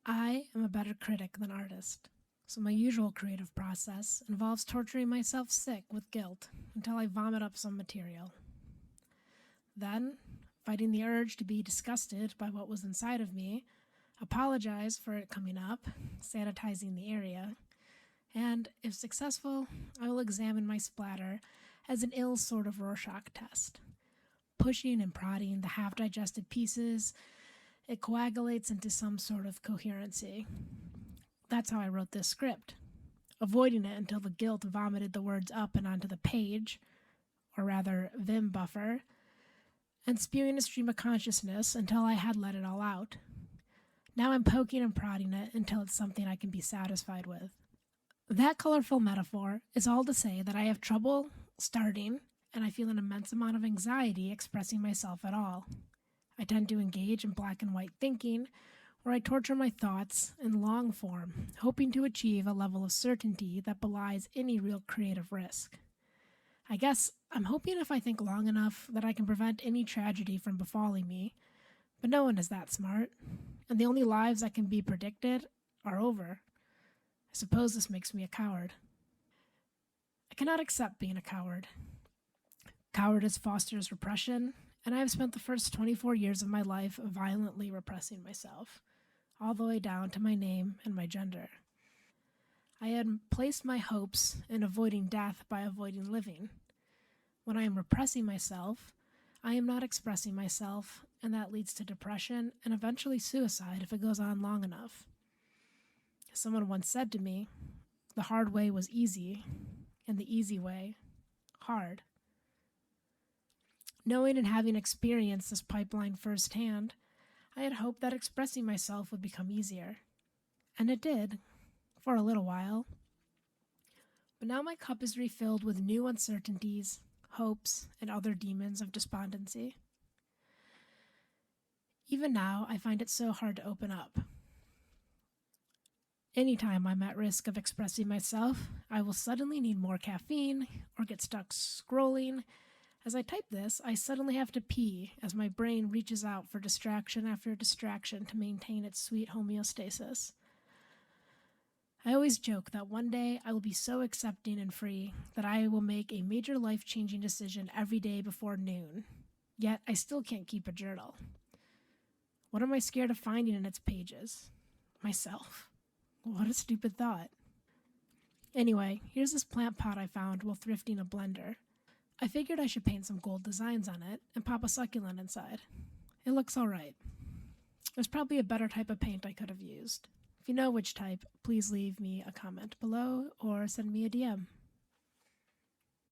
I am a better critic than artist, so my usual creative process involves torturing myself sick with guilt until I vomit up some material. Then, fighting the urge to be disgusted by what was inside of me, apologize for it coming up, sanitizing the area, and, if successful, I will examine my splatter as an ill sort of Rorschach test. Pushing and prodding the half digested pieces, it coagulates into some sort of coherency. That's how I wrote this script, avoiding it until the guilt vomited the words up and onto the page, or rather, Vim buffer, and spewing a stream of consciousness until I had let it all out. Now I'm poking and prodding it until it's something I can be satisfied with. That colorful metaphor is all to say that I have trouble starting, and I feel an immense amount of anxiety expressing myself at all. I tend to engage in black and white thinking, where I torture my thoughts in long form, hoping to achieve a level of certainty that belies any real creative risk. I guess I'm hoping if I think long enough that I can prevent any tragedy from befalling me, but no one is that smart, and the only lives that can be predicted are over. I suppose this makes me a coward. I cannot accept being a coward. Cowardice fosters repression, and I have spent the first 24 years of my life violently repressing myself, all the way down to my name and my gender. I had placed my hopes in avoiding death by avoiding living. When I am repressing myself, I am not expressing myself, and that leads to depression and eventually suicide if it goes on long enough. Someone once said to me, the hard way was easy, and the easy way, hard. Knowing and having experienced this pipeline firsthand, I had hoped that expressing myself would become easier. And it did, for a little while. But now my cup is refilled with new uncertainties, hopes, and other demons of despondency. Even now, I find it so hard to open up. Anytime I'm at risk of expressing myself, I will suddenly need more caffeine or get stuck scrolling. As I type this, I suddenly have to pee as my brain reaches out for distraction after distraction to maintain its sweet homeostasis. I always joke that one day I will be so accepting and free that I will make a major life-changing decision every day before noon. Yet I still can't keep a journal. What am I scared of finding in its pages? Myself. What a stupid thought. Anyway, here's this plant pot I found while thrifting a blender. I figured I should paint some gold designs on it and pop a succulent inside. It looks alright. There's probably a better type of paint I could have used. If you know which type, please leave me a comment below or send me a DM.